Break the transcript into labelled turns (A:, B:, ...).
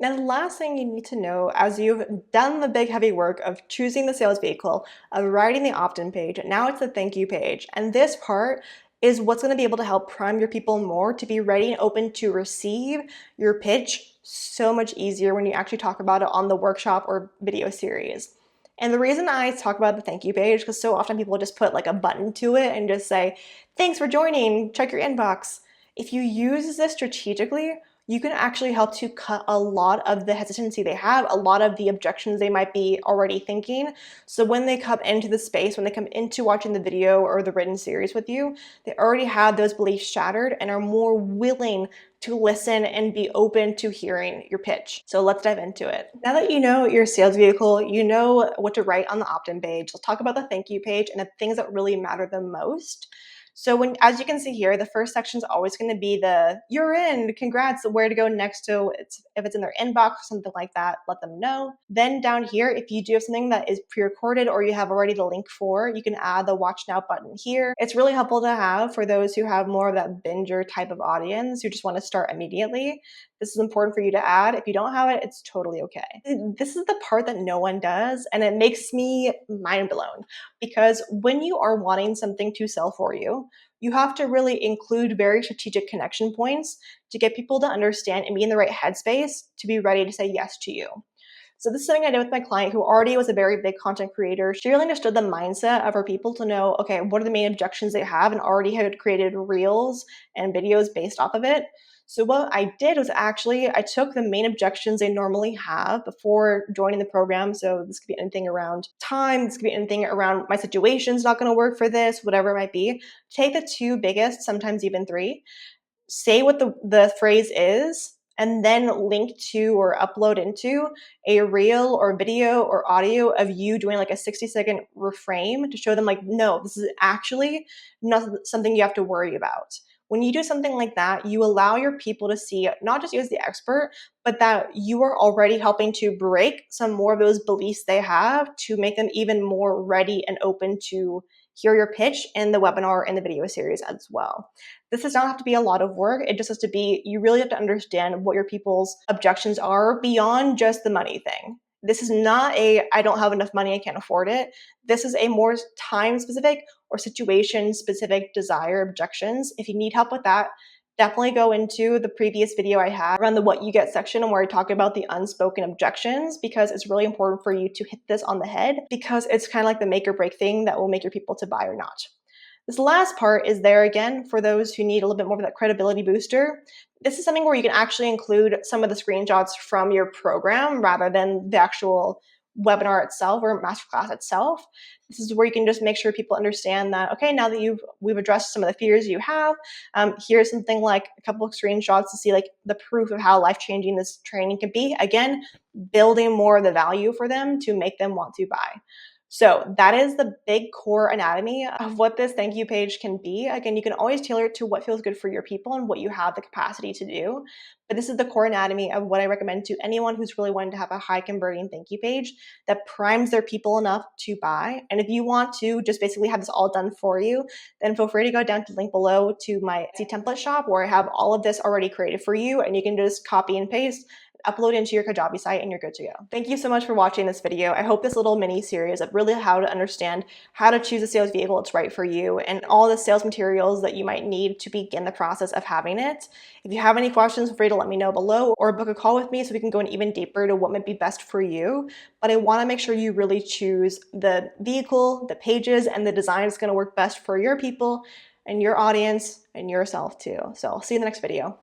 A: Now, the last thing you need to know as you've done the big heavy work of choosing the sales vehicle, of writing the opt-in page, now it's the thank you page. And this part is what's going to be able to help prime your people more to be ready and open to receive your pitch so much easier when you actually talk about it on the workshop or video series. And the reason I talk about the thank you page, because so often people just put like a button to it and just say, thanks for joining, check your inbox. If you use this strategically, you can actually help to cut a lot of the hesitancy they have, a lot of the objections they might be already thinking. So when they come into the space, when they come into watching the video or the written series with you, they already have those beliefs shattered and are more willing to listen and be open to hearing your pitch. So let's dive into it. Now that you know your sales vehicle, you know what to write on the opt-in page, let's talk about the thank you page and the things that really matter the most. So as you can see here, the first section is always going to be the you're in, congrats, where to go next to. If it's in their inbox or something like that, let them know. Then down here, if you do have something that is pre-recorded or you have already the link for, you can add the watch now button here. It's really helpful to have for those who have more of that binger type of audience who just want to start immediately. This is important for you to add. If you don't have it, it's totally okay. This is the part that no one does, and it makes me mind blown because when you are wanting something to sell for you, you have to really include very strategic connection points to get people to understand and be in the right headspace to be ready to say yes to you. So this is something I did with my client who already was a very big content creator. She really understood the mindset of her people to know, okay, what are the main objections they have, and already had created reels and videos based off of it. So what I did was actually, I took the main objections they normally have before joining the program. So this could be anything around time, this could be anything around my situation's not gonna work for this, whatever it might be. Take the two biggest, sometimes even three, say what the phrase is, and then link to or upload into a reel or video or audio of you doing like a 60-second reframe to show them like, no, this is actually not something you have to worry about. When you do something like that, you allow your people to see not just you as the expert, but that you are already helping to break some more of those beliefs they have to make them even more ready and open to hear your pitch in the webinar and the video series as well. This does not have to be a lot of work. It just has to be, you really have to understand what your people's objections are beyond just the money thing. This is not a, I don't have enough money, I can't afford it. This is a more time specific or situation specific desire objections. If you need help with that, definitely go into the previous video I had around the what you get section and where I talk about the unspoken objections, because it's really important for you to hit this on the head because it's kind of like the make or break thing that will make your people to buy or not. This last part is there again for those who need a little bit more of that credibility booster. This is something where you can actually include some of the screenshots from your program rather than the actual webinar itself or masterclass itself. This is where you can just make sure people understand that, okay, now that we've addressed some of the fears you have, here's something like a couple of screenshots to see like the proof of how life-changing this training can be. Again, building more of the value for them to make them want to buy. So that is the big core anatomy of what this thank you page can be. Again, you can always tailor it to what feels good for your people and what you have the capacity to do. But this is the core anatomy of what I recommend to anyone who's really wanting to have a high converting thank you page that primes their people enough to buy. And if you want to just basically have this all done for you, then feel free to go down to the link below to my Etsy template shop where I have all of this already created for you, and you can just copy and paste, upload into your Kajabi site, and you're good to go. Thank you so much for watching this video. I hope this little mini series of really how to understand how to choose a sales vehicle that's right for you and all the sales materials that you might need to begin the process of having it. If you have any questions, feel free to let me know below or book a call with me so we can go in even deeper to what might be best for you. But I want to make sure you really choose the vehicle, the pages, and the design that's going to work best for your people and your audience and yourself too. So I'll see you in the next video.